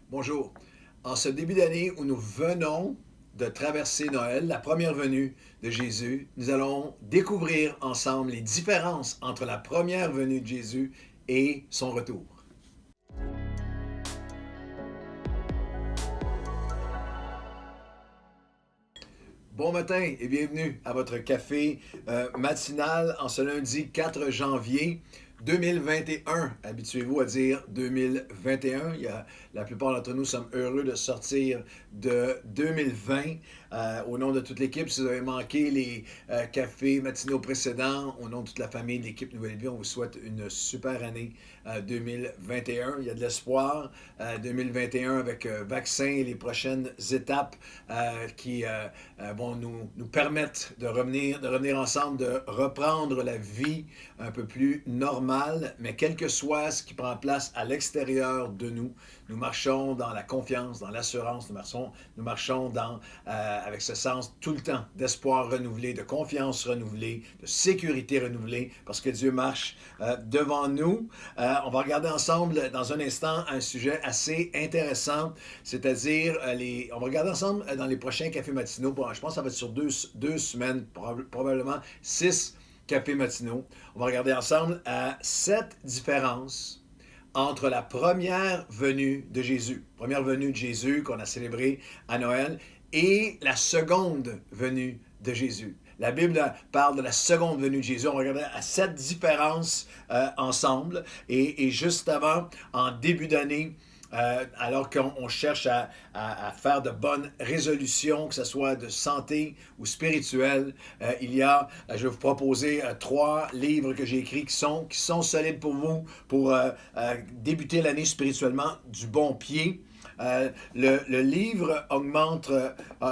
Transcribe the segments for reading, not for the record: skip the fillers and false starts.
Bonjour. En ce début d'année où nous venons de traverser Noël, la première venue de Jésus, nous allons découvrir ensemble les différences entre la première venue de Jésus et son retour. Bon matin et bienvenue à votre café matinal en ce lundi 4 janvier 2021. Habituez-vous à dire 2021. La plupart d'entre nous sommes heureux de sortir de 2020. Au nom de toute l'équipe, si vous avez manqué les cafés matinaux précédents, au nom de toute la famille de l'équipe Nouvelle Vie, on vous souhaite une super année 2021. Il y a de l'espoir. 2021 avec vaccin et les prochaines étapes qui vont nous permettre de revenir ensemble, de reprendre la vie un peu plus normale, mais quel que soit ce qui prend place à l'extérieur de nous, nous marchons dans la confiance, dans l'assurance, nous marchons avec ce sens tout le temps d'espoir renouvelé, de confiance renouvelée, de sécurité renouvelée, parce que Dieu marche devant nous. On va regarder ensemble dans un instant un sujet assez intéressant, c'est-à-dire on va regarder ensemble dans les prochains cafés matinaux, je pense que ça va être sur deux semaines, probablement 6 cafés matinaux. On va regarder ensemble 7 différences entre la première venue de Jésus, première venue de Jésus qu'on a célébrée à Noël, et la seconde venue de Jésus. La Bible parle de la seconde venue de Jésus. On va regarder à 7 différences ensemble. Et juste avant, en début d'année, alors qu'on cherche à faire de bonnes résolutions, que ce soit de santé ou spirituelle, je vais vous proposer 3 livres que j'ai écrits qui sont solides pour vous, pour débuter l'année spirituellement du bon pied. Le livre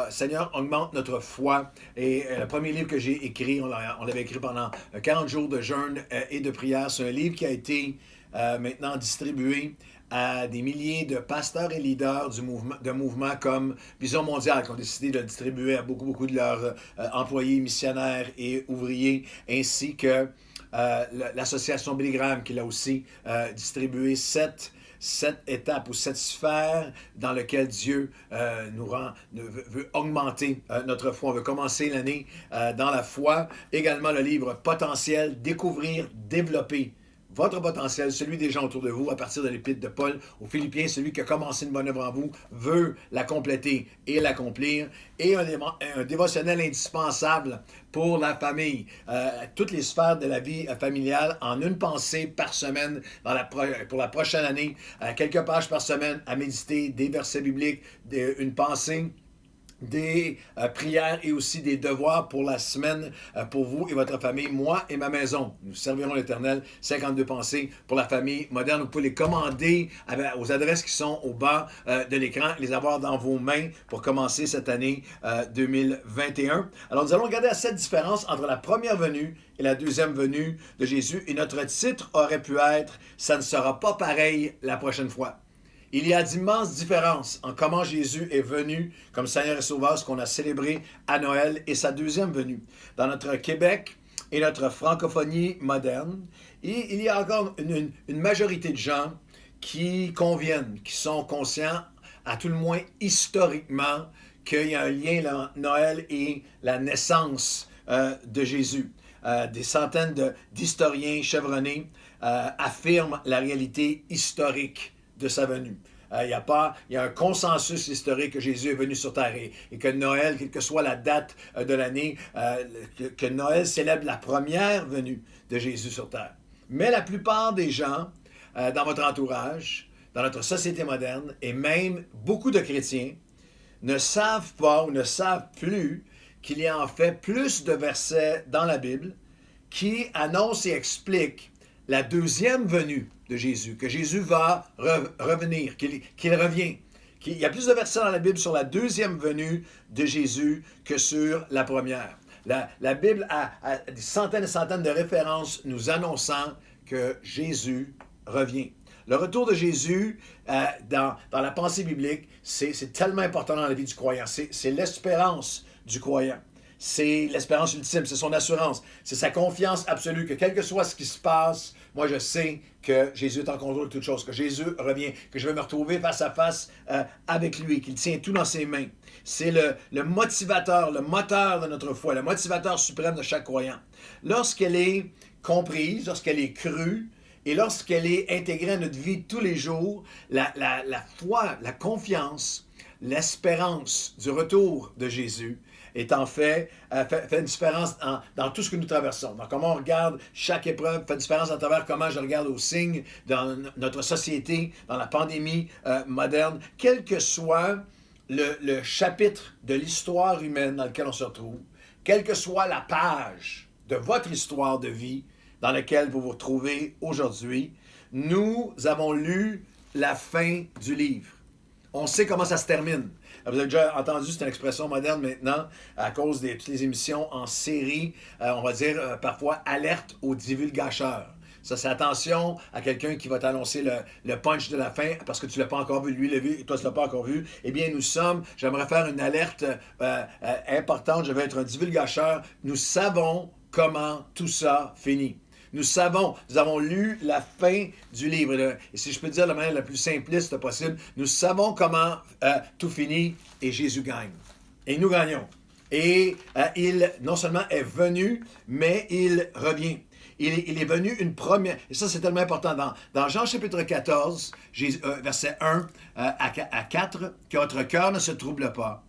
Seigneur, augmente notre foi. Et le premier livre que j'ai écrit, on l'avait écrit pendant 40 jours de jeûne et de prière. C'est un livre qui a été maintenant distribué à des milliers de pasteurs et leaders de mouvements comme Vision Mondiale, qui ont décidé de le distribuer à beaucoup de leurs employés, missionnaires et ouvriers, ainsi que l'association Billy Graham, qui l'a aussi distribué 7 étapes ou 7 sphères dans lesquelles Dieu veut augmenter notre foi. On veut commencer l'année dans la foi. Également le livre Potentiel, découvrir, développer votre potentiel, celui des gens autour de vous, à partir de l'épître de Paul aux Philippiens, celui qui a commencé une bonne œuvre en vous, veut la compléter et l'accomplir. Et un dévotionnel indispensable pour la famille. Toutes les sphères de la vie familiale en une pensée par semaine pour la prochaine année. Quelques pages par semaine à méditer, des versets bibliques, une pensée, des prières et aussi des devoirs pour la semaine pour vous et votre famille. Moi et ma maison, nous servirons l'Éternel. 52 pensées pour la famille moderne. Vous pouvez les commander aux adresses qui sont au bas de l'écran, les avoir dans vos mains pour commencer cette année 2021. Alors nous allons regarder à cette différence entre la première venue et la deuxième venue de Jésus. Et notre titre aurait pu être « Ça ne sera pas pareil la prochaine fois ». Il y a d'immenses différences en comment Jésus est venu comme Seigneur et Sauveur, ce qu'on a célébré à Noël, et sa deuxième venue. Dans notre Québec et notre francophonie moderne, il y a encore une majorité de gens qui conviennent, qui sont conscients, à tout le moins historiquement, qu'il y a un lien entre Noël et la naissance de Jésus. Des centaines d'historiens chevronnés affirment la réalité historique de sa venue. Il y a un consensus historique que Jésus est venu sur terre et que Noël, quelle que soit la date de l'année, que Noël célèbre la première venue de Jésus sur terre. Mais la plupart des gens dans votre entourage, dans notre société moderne, et même beaucoup de chrétiens, ne savent pas ou ne savent plus qu'il y a en fait plus de versets dans la Bible qui annoncent et expliquent la deuxième venue de Jésus, que Jésus va revenir, qu'il revient. Il y a plus de versets dans la Bible sur la deuxième venue de Jésus que sur la première. La Bible a des centaines et centaines de références nous annonçant que Jésus revient. Le retour de Jésus dans la pensée biblique, c'est tellement important dans la vie du croyant. C'est l'espérance du croyant. c'est l'espérance ultime, c'est son assurance, c'est sa confiance absolue que quel que soit ce qui se passe, moi je sais que Jésus est en contrôle de toutes choses, que Jésus revient, que je vais me retrouver face à face avec lui, qu'il tient tout dans ses mains. C'est le motivateur, le moteur de notre foi, le motivateur suprême de chaque croyant. Lorsqu'elle est comprise, lorsqu'elle est crue, et lorsqu'elle est intégrée à notre vie tous les jours, la foi, la confiance, l'espérance du retour de Jésus est en fait une différence dans tout ce que nous traversons. Dans comment on regarde chaque épreuve, fait une différence à travers comment je regarde aux signes dans notre société, dans la pandémie moderne, quel que soit le chapitre de l'histoire humaine dans lequel on se retrouve, quelle que soit la page de votre histoire de vie dans laquelle vous vous retrouvez aujourd'hui, nous avons lu la fin du livre. On sait comment ça se termine. Vous avez déjà entendu, c'est une expression moderne maintenant, à cause de toutes les émissions en série, on va dire parfois alerte aux divulgateurs. Ça, c'est attention à quelqu'un qui va t'annoncer le punch de la fin parce que tu ne l'as pas encore vu, lui l'a vu et toi tu ne l'as pas encore vu. Eh bien, j'aimerais faire une alerte importante, je vais être un divulgateur. Nous savons comment tout ça finit. Nous avons lu la fin du livre. Et si je peux dire de la manière la plus simpliste possible, nous savons comment tout finit et Jésus gagne. Et nous gagnons. Et il, non seulement est venu, mais il revient. Il est venu une première... Et ça, c'est tellement important. Dans Jean chapitre 14, verset 1 à 4, « Que votre cœur ne se trouble pas.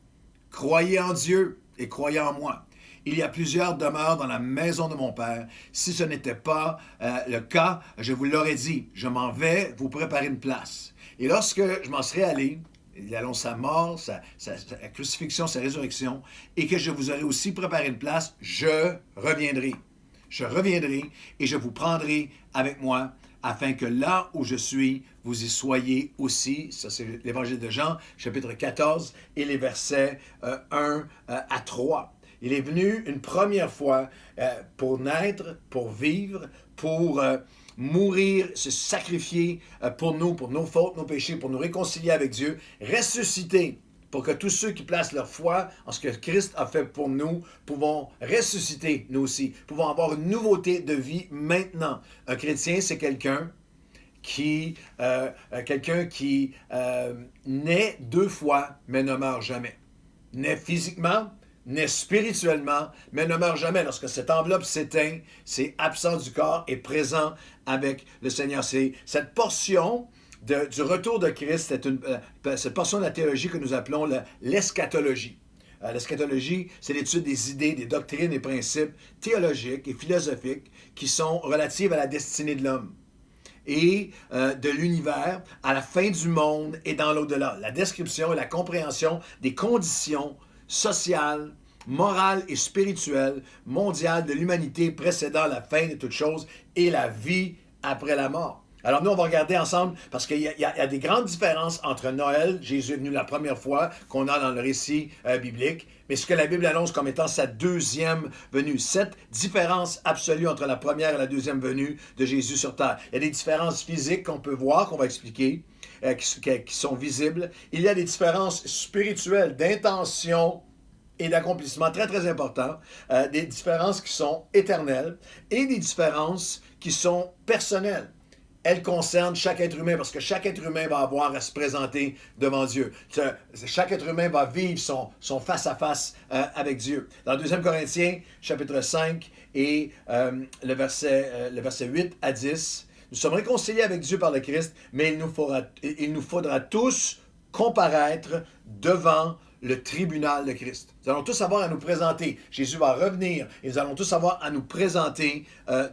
Croyez en Dieu et croyez en moi. Il y a plusieurs demeures dans la maison de mon Père. Si ce n'était pas le cas, je vous l'aurais dit. Je m'en vais vous préparer une place. Et lorsque je m'en serai allé, il annonce sa mort, sa crucifixion, sa résurrection, et que je vous aurai aussi préparé une place, je reviendrai. Je reviendrai et je vous prendrai avec moi, afin que là où je suis, vous y soyez aussi. Ça, c'est l'Évangile de Jean, chapitre 14, et les versets 1 à 3. Il est venu une première fois pour naître, pour vivre, pour mourir, se sacrifier pour nous, pour nos fautes, nos péchés, pour nous réconcilier avec Dieu, ressusciter pour que tous ceux qui placent leur foi en ce que Christ a fait pour nous, pouvons ressusciter nous aussi, pouvons avoir une nouveauté de vie maintenant. Un chrétien, c'est quelqu'un qui naît 2 fois, mais ne meurt jamais. Naît physiquement, naît spirituellement, mais ne meurt jamais. Lorsque cette enveloppe s'éteint, c'est absent du corps et présent avec le Seigneur. C'est cette portion du retour de Christ, cette portion de la théologie que nous appelons l'eschatologie. L'eschatologie, c'est l'étude des idées, des doctrines et principes théologiques et philosophiques qui sont relatives à la destinée de l'homme et de l'univers, à la fin du monde et dans l'au-delà. La description et la compréhension des conditions sociales, morales et spirituelles mondiales de l'humanité précédant la fin de toutes choses et la vie après la mort. Alors nous, on va regarder ensemble, parce qu'il y a des grandes différences entre Noël, Jésus est venu la première fois, qu'on a dans le récit biblique, mais ce que la Bible annonce comme étant sa deuxième venue. Cette différence absolue entre la première et la deuxième venue de Jésus sur terre. Il y a des différences physiques qu'on peut voir, qu'on va expliquer, qui sont visibles. Il y a des différences spirituelles, d'intention et d'accomplissement très, très importants. Des différences qui sont éternelles et des différences qui sont personnelles. Elle concerne chaque être humain, parce que chaque être humain va avoir à se présenter devant Dieu. Chaque être humain va vivre son face-à-face avec Dieu. Dans 2 Corinthiens, chapitre 5, et le verset 8 à 10, nous sommes réconciliés avec Dieu par le Christ, mais il nous faudra tous comparaître devant le tribunal de Christ. Nous allons tous avoir à nous présenter. Jésus va revenir, et nous allons tous avoir à nous présenter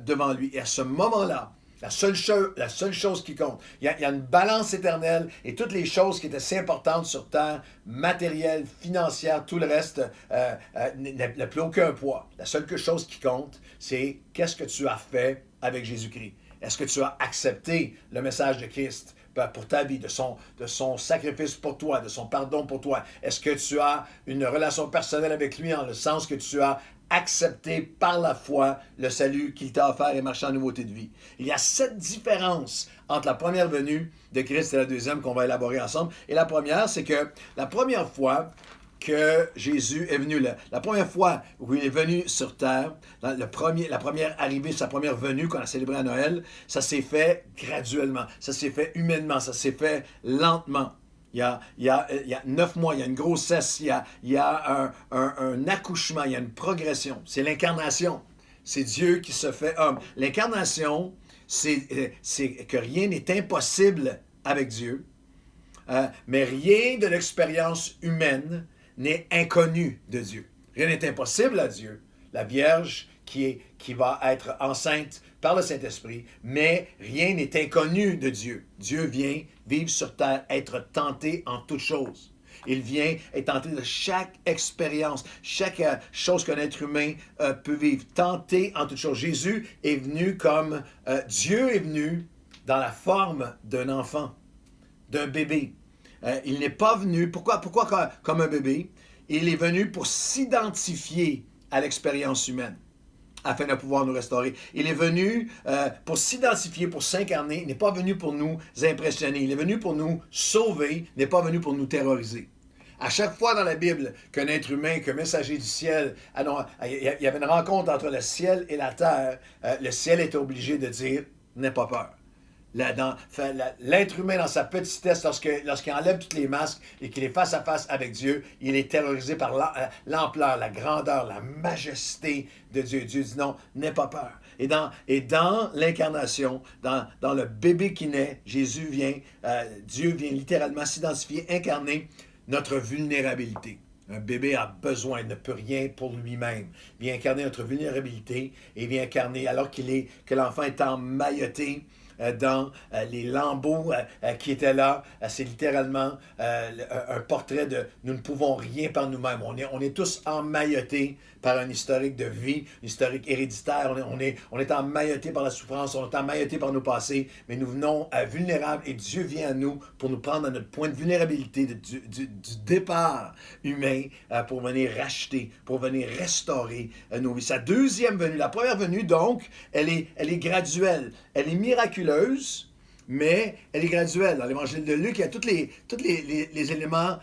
devant lui. Et à ce moment-là, la seule chose qui compte. Il y a une balance éternelle et toutes les choses qui étaient si importantes sur terre, matérielles, financières, tout le reste n'a plus aucun poids. La seule chose qui compte, c'est qu'est-ce que tu as fait avec Jésus-Christ. Est-ce que tu as accepté le message de Christ pour ta vie, de son sacrifice pour toi, de son pardon pour toi? Est-ce que tu as une relation personnelle avec lui en le sens que tu as accepté par la foi le salut qu'il t'a offert et marché en nouveauté de vie? Il y a 7 différences entre la première venue de Christ et la deuxième qu'on va élaborer ensemble. Et la première, c'est que la première fois que Jésus est venu. La première fois où il est venu sur terre, la première arrivée, sa première venue qu'on a célébrée à Noël, ça s'est fait graduellement, ça s'est fait humainement, ça s'est fait lentement. Il y a 9 mois, il y a une grossesse, il y a un accouchement, il y a une progression. C'est l'incarnation. C'est Dieu qui se fait homme. L'incarnation, c'est que rien n'est impossible avec Dieu, mais rien de l'expérience humaine n'est inconnu de Dieu. Rien n'est impossible à Dieu. La Vierge qui va être enceinte par le Saint-Esprit, mais rien n'est inconnu de Dieu. Dieu vient vivre sur terre, être tenté en toutes choses. Il vient être tenté de chaque expérience, chaque chose qu'un être humain peut vivre, tenté en toutes choses. Jésus est venu comme Dieu est venu dans la forme d'un enfant, d'un bébé. Il n'est pas venu, pourquoi comme un bébé? Il est venu pour s'identifier à l'expérience humaine, afin de pouvoir nous restaurer. Il est venu pour s'identifier, pour s'incarner. Il n'est pas venu pour nous impressionner. Il est venu pour nous sauver. Il n'est pas venu pour nous terroriser. À chaque fois dans la Bible qu'un être humain, qu'un messager du ciel, il y avait une rencontre entre le ciel et la terre, le ciel était obligé de dire « n'aie pas peur ». L'être humain, dans sa petitesse, lorsqu'il enlève tous les masques et qu'il est face à face avec Dieu, il est terrorisé par l'ampleur, la grandeur, la majesté de Dieu. Dieu dit non, n'aie pas peur. Et dans l'incarnation, dans le bébé qui naît, Jésus vient, Dieu vient littéralement s'identifier, incarner notre vulnérabilité. Un bébé a besoin, il ne peut rien pour lui-même. Il vient incarner notre vulnérabilité et il vient incarner, alors que l'enfant est emmailloté dans les lambeaux qui étaient là. C'est littéralement un portrait de nous ne pouvons rien par nous-mêmes. On est tous emmaillotés par un historique de vie, un historique héréditaire. On est emmaillotés par la souffrance, on est emmaillotés par nos passés, mais nous venons vulnérables et Dieu vient à nous pour nous prendre à notre point de vulnérabilité du départ humain pour venir racheter, pour venir restaurer nos vies. Sa deuxième venue, la première venue donc, elle est graduelle, elle est miraculeuse, mais elle est graduelle. Dans l'Évangile de Luc, il y a tous les éléments.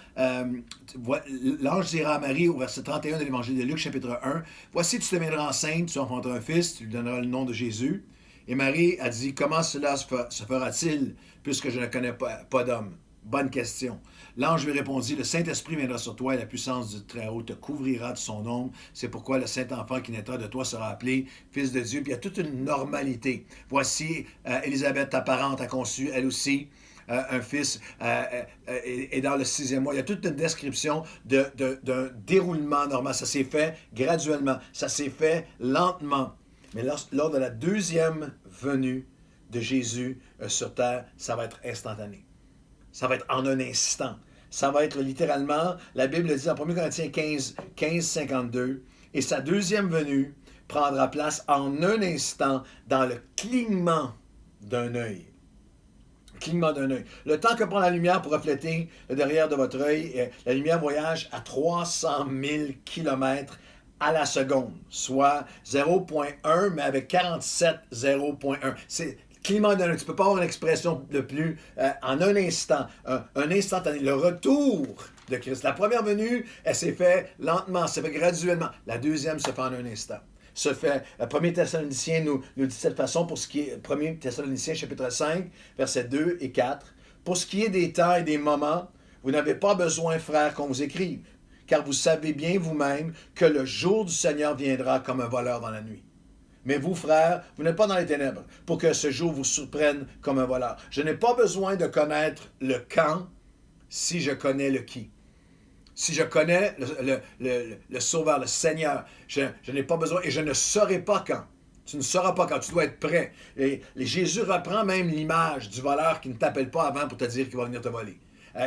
L'ange dira à Marie, au verset 31 de l'Évangile de Luc, chapitre 1, « Voici, tu te deviendras enceinte, tu enfanteras un fils, tu lui donneras le nom de Jésus. » Et Marie a dit, « Comment cela se fera-t-il, puisque je ne connais pas d'homme? » Bonne question. L'ange lui répondit, « Le Saint-Esprit viendra sur toi et la puissance du Très-Haut te couvrira de son ombre. C'est pourquoi le Saint-Enfant qui naîtra de toi sera appelé Fils de Dieu. » Puis il y a toute une normalité. Voici, Élisabeth, ta parente, a conçu, elle aussi, un fils est dans le 6e mois. Il y a toute une description d'un déroulement normal. Ça s'est fait graduellement. Ça s'est fait lentement. Mais lors de la deuxième venue de Jésus sur terre, ça va être instantané. Ça va être en un instant. Ça va être littéralement, la Bible dit en 1 Corinthiens 15, 52, « Et sa deuxième venue prendra place en un instant dans le clignement d'un œil. » Clignement d'un œil. Le temps que prend la lumière pour refléter le derrière de votre œil, la lumière voyage à 300 000 km à la seconde, soit 0,1, mais avec 47 0,1. C'est clignement d'un œil. Tu ne peux pas avoir une expression de plus en un instant, un instantané. Le retour de Christ. La première venue, elle s'est faite lentement, s'est fait graduellement. La deuxième se fait en un instant. Se fait, 1 Thessaloniciens nous dit de cette façon, pour ce qui est 1 Thessaloniciens chapitre 5, versets 2 et 4. Pour ce qui est des temps et des moments, vous n'avez pas besoin, frères, qu'on vous écrive, car vous savez bien vous-même que le jour du Seigneur viendra comme un voleur dans la nuit. Mais vous, frères, vous n'êtes pas dans les ténèbres, pour que ce jour vous surprenne comme un voleur. Je n'ai pas besoin de connaître le quand si je connais le qui. Si je connais le Sauveur, le Seigneur, je n'ai pas besoin et je ne saurai pas quand. Tu ne sauras pas quand, tu dois être prêt. Et Jésus reprend même l'image du voleur qui ne t'appelle pas avant pour te dire qu'il va venir te voler.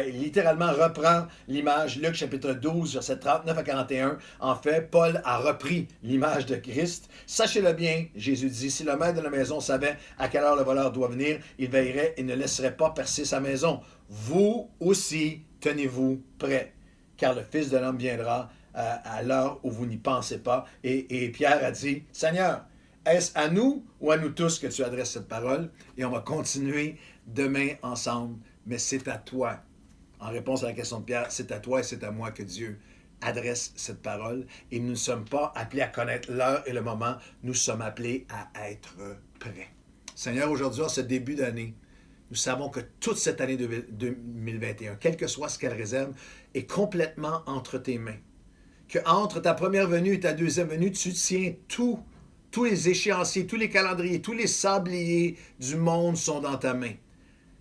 Il littéralement reprend l'image, Luc chapitre 12, verset 39 à 41. En fait, Paul a repris l'image de Christ. Sachez-le bien, Jésus dit, si le maître de la maison savait à quelle heure le voleur doit venir, il veillerait et ne laisserait pas percer sa maison. Vous aussi, tenez-vous prêts, car le Fils de l'homme viendra à l'heure où vous n'y pensez pas. Et Pierre a dit, Seigneur, est-ce à nous ou à nous tous que tu adresses cette parole? Et on va continuer demain ensemble, mais c'est à toi. En réponse à la question de Pierre, c'est à toi et c'est à moi que Dieu adresse cette parole et nous ne sommes pas appelés à connaître l'heure et le moment, nous sommes appelés à être prêts. Seigneur, aujourd'hui, en ce début d'année, nous savons que toute cette année 2021, quel que soit ce qu'elle réserve, est complètement entre tes mains. Que entre ta première venue et ta deuxième venue, tu tiens tous les échéanciers, tous les calendriers, tous les sabliers du monde sont dans ta main.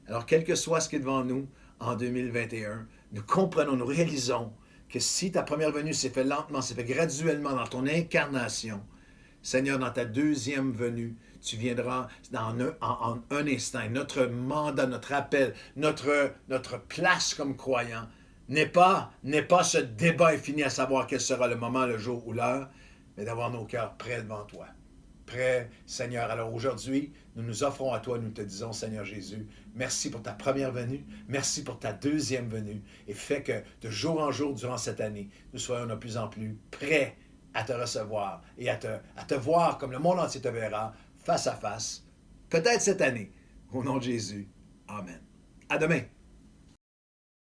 Alors, quel que soit ce qui est devant nous en 2021, nous comprenons, nous réalisons que si ta première venue s'est fait lentement, s'est fait graduellement dans ton incarnation, Seigneur, dans ta deuxième venue, tu viendras en un instant. Et notre mandat, notre appel, notre place comme croyant n'est pas ce débat infini à savoir quel sera le moment, le jour ou l'heure, mais d'avoir nos cœurs prêts devant toi. Prêts, Seigneur. Alors aujourd'hui, nous nous offrons à toi, nous te disons, Seigneur Jésus, merci pour ta première venue, merci pour ta deuxième venue, et fais que de jour en jour durant cette année, nous soyons de plus en plus prêts à te recevoir et à te voir comme le monde entier te verra, face à face, peut-être cette année. Au nom de Jésus. Amen. À demain.